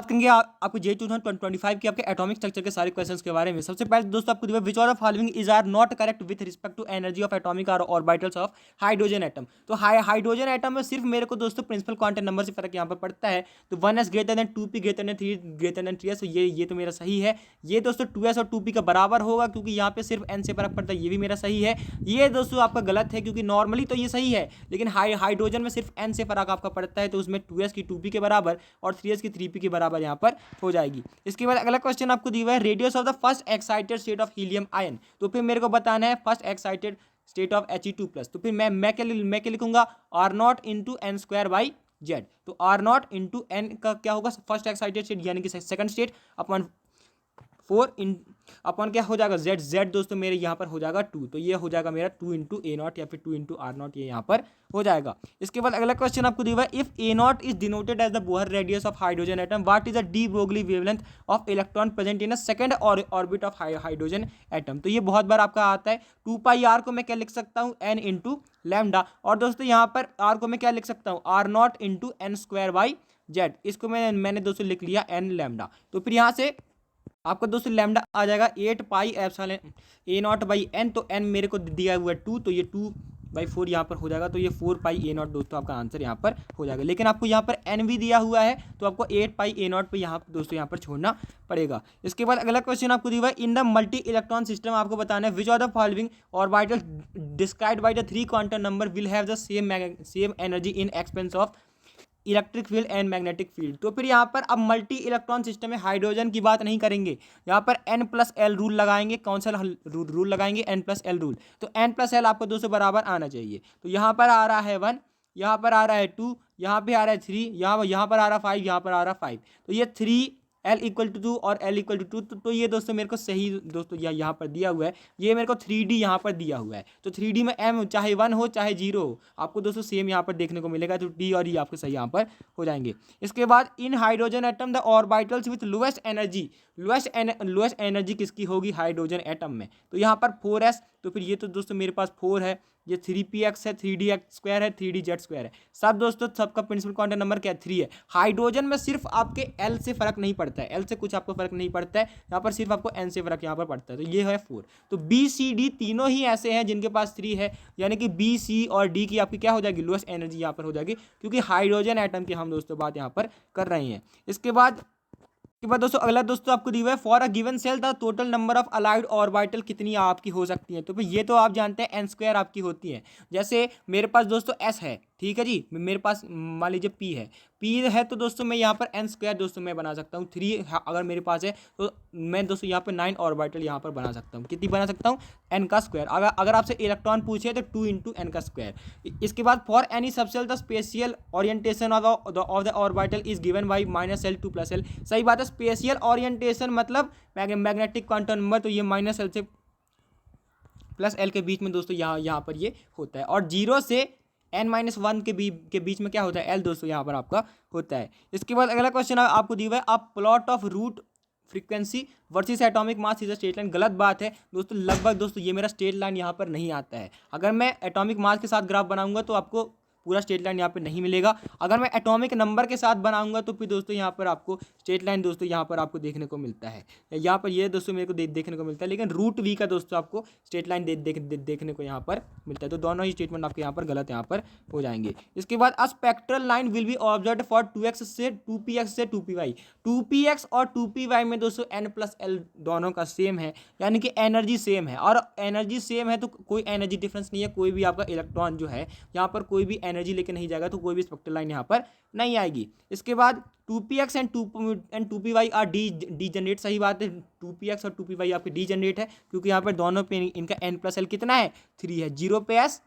बात करेंगे आपको जे 2025 के आपके एटॉमिक स्ट्रक्चर के सारे क्वेश्चंस के बारे में। सबसे पहले दोस्तों आपको दिया which of the following is are not correct with respect to energy of atomic orbitals of hydrogen atom. तो हाइड्रोजन एटम में सिर्फ मेरे को दोस्तों प्रिंसिपल क्वांटम नंबर से फर्क यहाँ पर पड़ता है। तो 1s greater than 2p greater than 3 greater than 3s। ये तो मेरा सही है। ये दोस्तों 2s और 2p का बराबर होगा क्योंकि यहाँ पे सिर्फ n से फर्क पड़ता है, ये भी मेरा सही है। ये दोस्तों आपका गलत है क्योंकि नॉर्मली तो ये सही है, लेकिन हाइड्रोजन में सिर्फ n से फर्क आपका पड़ता है, तो उसमें 2s की 2p के बराबर और 3s की 3p के बराबर यहाँ पर हो जाएगी। इसके बाद अगला क्वेश्चन आपको दिया हुआ है radius of the first excited state of helium ion. तो फिर मेरे को बताना है first excited state of He2+। तो फिर मैं क्या लिखूंगा R0 into n square by z. तो R0 इंटू एन का क्या होगा फर्स्ट एक्साइटेड स्टेट यानी कि सेकंड स्टेट अपॉन 4 इन अपन क्या हो जाएगा जेड दोस्तों मेरे यहाँ पर हो जाएगा 2। तो ये हो जाएगा मेरा 2 इंटू A0 या फिर 2 इंटू R0 ये यहाँ पर हो जाएगा। इसके बाद अगला क्वेश्चन आपको दिया हुआ है if A0 is denoted as the Bohr radius of hydrogen atom what is the de Broglie wavelength of electron present in a second orbit of hydrogen atom. तो ये बहुत बार आपका आता है। 2πr को मैं क्या लिख सकता हूँ n इंटू लैम्डा, और दोस्तों यहाँ पर r को मैं क्या लिख सकता हूँ R0 into n square by z. इसको मैंने दोस्तों लिख लिया n लैम्डा। तो फिर यहाँ से आपका दोस्तों लैम्डा आ जाएगा 8πε A0/n। तो n मेरे को दिया हुआ है 2, तो ये 2/4 यहाँ पर हो जाएगा। तो ये 4πA0 दोस्तों आपका आंसर यहाँ पर हो जाएगा। लेकिन आपको यहाँ पर n भी दिया हुआ है तो आपको 8πA0 पे यहाँ दोस्तों यहाँ पर छोड़ना पड़ेगा। इसके बाद अगला क्वेश्चन आपको दिया हुआ है in the multi electron system. आपको बताना है विच of the following orbital described by the 3 quantum number will have the same energy in expense of electric field and magnetic field. तो फिर यहाँ पर अब मल्टी इलेक्ट्रॉन सिस्टम में हाइड्रोजन की बात नहीं करेंगे, यहाँ पर n+l रूल लगाएंगे। कौन सा रूल लगाएंगे n+l रूल। तो n+l आपको 2 से बराबर आना चाहिए। तो यहाँ पर आ रहा है 1, यहाँ पर आ रहा है 2, यहाँ पे आ रहा है 3, यहाँ पर आ रहा है 5, यहाँ पर आ रहा है 5। तो ये 3l=2 और l=2। तो ये दोस्तों मेरे को सही दोस्तों यहाँ पर दिया हुआ है। ये मेरे को 3D यहाँ पर दिया हुआ है। तो 3D में m चाहे 1 हो चाहे 0 हो आपको दोस्तों सेम यहाँ पर देखने को मिलेगा। तो D और E आपको सही यहाँ पर हो जाएंगे। इसके बाद in hydrogen atom the orbitals with lowest energy किसकी होगी हाइड्रोजन एटम में। तो यहाँ पर 4s। तो फिर ये तो दोस्तों मेरे पास 4 है, ये 3px है, 3dx² है, 3dz² है। सब दोस्तों सबका प्रिंसिपल क्वांटम नंबर क्या है 3 है। हाइड्रोजन में सिर्फ आपके l से फर्क नहीं पड़ता है, l से कुछ आपको फर्क नहीं पड़ता है, यहाँ पर सिर्फ आपको n से फर्क यहाँ पर पड़ता है। तो ये है 4। तो B C D तीनों ही ऐसे हैं जिनके पास 3 है, यानी कि B C और D की आपकी क्या हो जाएगी लोएस्ट एनर्जी यहाँ पर हो जाएगी, क्योंकि हाइड्रोजन एटम की हम दोस्तों बात यहाँ पर कर रहे हैं। इसके बाद दोस्तों अगला दोस्तों आपको दिया हुआ है for a given cell the total number of allied orbital कितनी आपकी हो सकती है। तो भाई ये तो आप जानते हैं n² आपकी होती है। जैसे मेरे पास दोस्तों s है, ठीक है जी, मेरे पास मान लीजिए p है तो दोस्तों मैं यहाँ पर n² दोस्तों मैं बना सकता हूँ। 3 अगर मेरे पास है तो मैं दोस्तों यहाँ पर 9 ऑर्बिटल यहाँ पर बना सकता हूँ। कितनी बना सकता हूँ n²। अगर आपसे इलेक्ट्रॉन पूछे तो 2 इंटू n²। इसके बाद for any subshell the spatial orientation of the orbital is given by -l 2+l। सही बात है। स्पेशियल ओरिएंटेशन मतलब मैग्नेटिक क्वांटम नंबर, तो ये -l से +l के बीच में दोस्तों यहाँ पर ये होता है। और 0 से n-1 के बीच में क्या होता है l दोस्तों यहाँ पर आपका होता है। इसके बाद अगला क्वेश्चन आपको दिया हुआ है आप plot of root frequency versus atomic mass is a straight line. गलत बात है दोस्तों, लगभग दोस्तों ये मेरा स्ट्रेट लाइन यहाँ पर नहीं आता है। अगर मैं एटॉमिक मास के साथ ग्राफ बनाऊंगा तो आपको पूरा स्ट्रेट लाइन यहाँ पे नहीं मिलेगा। अगर मैं एटॉमिक नंबर के साथ बनाऊंगा तो फिर दोस्तों यहाँ पर आपको स्ट्रेट लाइन दोस्तों यहाँ पर आपको देखने को मिलता है। यहाँ पर ये दोस्तों मेरे को देखने को मिलता है, लेकिन रूट वी का दोस्तों आपको स्ट्रेट लाइन देखने को यहाँ पर मिलता है। तो दोनों ही स्टेटमेंट आपके यहाँ पर गलत यहाँ पर हो जाएंगे। इसके बाद a spectral line will be observe for 2x से 2px से 2py। 2px और 2py में दोस्तों n+l दोनों का सेम है, यानी कि एनर्जी सेम है। और एनर्जी सेम है तो कोई एनर्जी डिफरेंस नहीं है। कोई भी आपका इलेक्ट्रॉन जो है यहाँ पर कोई भी एनर्जी लेके नहीं जाएगा, तो कोई भी स्पेक्ट्रल लाइन यहाँ पर नहीं आएगी। इसके बाद 2px and 2py R D generate. सही बात है, 2px और 2py आपके डी जनरेट है, क्योंकि यहाँ पर दोनों पे इनका n+l कितना है 3 है। 0 पे s,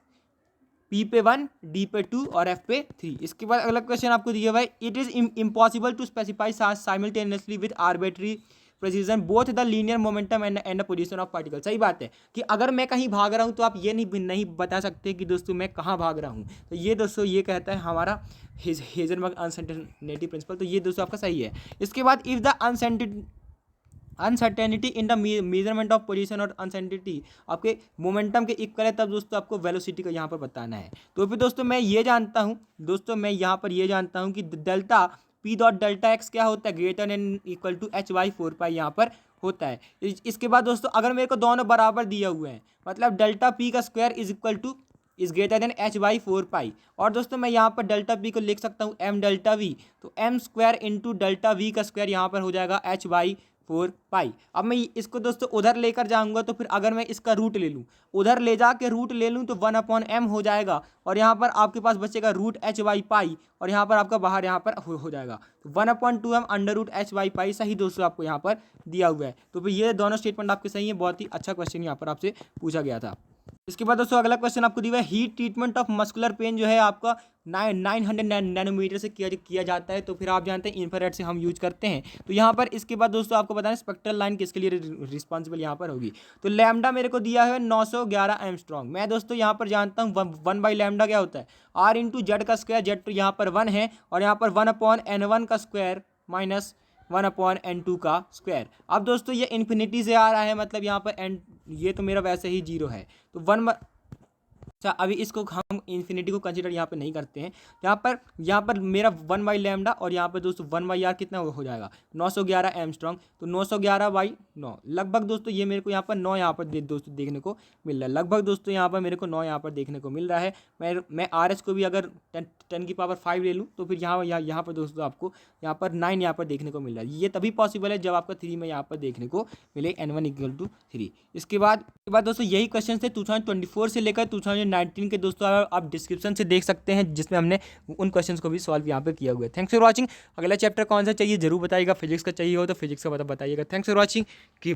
p पे 1, d पे 2 और f पे 3। इसके बाद अगला क्वेश्चन आपको दिया हुआ है it is impossible to specify simultaneously with arbitrary precision both the linear momentum and position of particle. सही बात है कि अगर मैं कहीं भाग रहा हूं तो आप ये नहीं बता सकते कि दोस्तों मैं कहाँ भाग रहा हूं। तो ये दोस्तों ये कहता है हमारा हेजनबर्ग अनसर्टेनिटी प्रिंसिपल। तो ये दोस्तों आपका सही है। इसके बाद if the uncertainty in the measurement of position और अनसर्टेनिटी आपके मोमेंटम के इक्वल है, तब दोस्तों आपको वेलोसिटी का यहाँ पर बताना है। तो फिर दोस्तों मैं ये जानता हूँ कि delta p dot delta x क्या होता है, greater than equal to h by 4 pi यहाँ पर होता है। इसके बाद दोस्तों अगर मेरे को दोनों बराबर दिए हुए हैं, मतलब डेल्टा पी का square is equal two is greater than H by 4 पाई, और दोस्तों मैं यहाँ पर डेल्टा पी को लिख सकता हूँ एम डेल्टा वी, तो m square into delta v का स्क्वायर यहाँ पर हो जाएगा एच बाई 4 पाई। अब मैं इसको दोस्तों उधर लेकर जाऊंगा, तो फिर अगर मैं इसका रूट ले लूँ, उधर ले जाके रूट ले लूँ तो 1/m हो जाएगा, और यहाँ पर आपके पास बचेगा रूट एच बाई पाई, और यहाँ पर आपका बाहर यहाँ पर हो जाएगा, तो 1/2m under root h by pi सही दोस्तों आपको यहाँ पर दिया हुआ है। तो फिर ये दोनों स्टेटमेंट आपके सही है, बहुत ही अच्छा क्वेश्चन यहाँ पर आपसे पूछा गया था। इसके बाद दोस्तों अगला क्वेश्चन आपको दिया है, heat treatment of muscular pain जो है आपका 900 नैनोमीटर से किया जाता है, तो फिर आप जानते हैं इंफ्रारेड से हम यूज करते हैं। तो यहाँ पर इसके बाद दोस्तों आपको बताना स्पेक्ट्रल लाइन किसके लिए रिस्पॉन्सिबल यहाँ पर होगी। तो लैम्डा मेरे को दिया है 911 एंगस्ट्रॉम। मैं दोस्तों यहाँ पर जानता हूँ 1/λ क्या होता है, आर इंटू जेड का स्क्वायर, जेड तो यहाँ पर 1 है, और यहाँ पर 1/n1 का स्क्वायर माइनस 1/n2 का स्क्वायर। अब दोस्तों ये इन्फिनिटी से आ रहा है, मतलब यहाँ पर एन, ये तो मेरा वैसे ही 0 है, तो अच्छा अभी इसको हम इन्फिनिटी को कंसीडर यहाँ पे नहीं करते हैं। यहाँ पर मेरा 1/λ, और यहाँ पर दोस्तों 1/r कितना हो जाएगा 911 एंगस्ट्रॉम, तो 911/9 लगभग दोस्तों ये मेरे को यहाँ पर 9 यहाँ पर दोस्तों देखने को मिल रहा है, लगभग दोस्तों यहाँ पर मेरे को 9 यहाँ पर देखने को मिल रहा है। मैं RH को भी अगर 10⁵ ले लूँ, तो फिर यहाँ पर दोस्तों आपको यहाँ पर 9 यहाँ पर देखने को मिल रहा है। ये तभी पॉसिबल है जब आपका 3 में यहाँ पर देखने को मिले n1 = 3। इसके बाद दोस्तों यही क्वेश्चन थे 2024 से लेकर 2019 के दोस्तों, आप डिस्क्रिप्शन से देख सकते हैं, जिसमें हमने उन क्वेश्चंस को भी सॉल्व यहाँ पे किया हुआ है। Thanks for watching. अगला चैप्टर कौन सा चाहिए जरूर बताइएगा, फिजिक्स का चाहिए हो तो फिजिक्स का बताइएगा। Thanks for watching.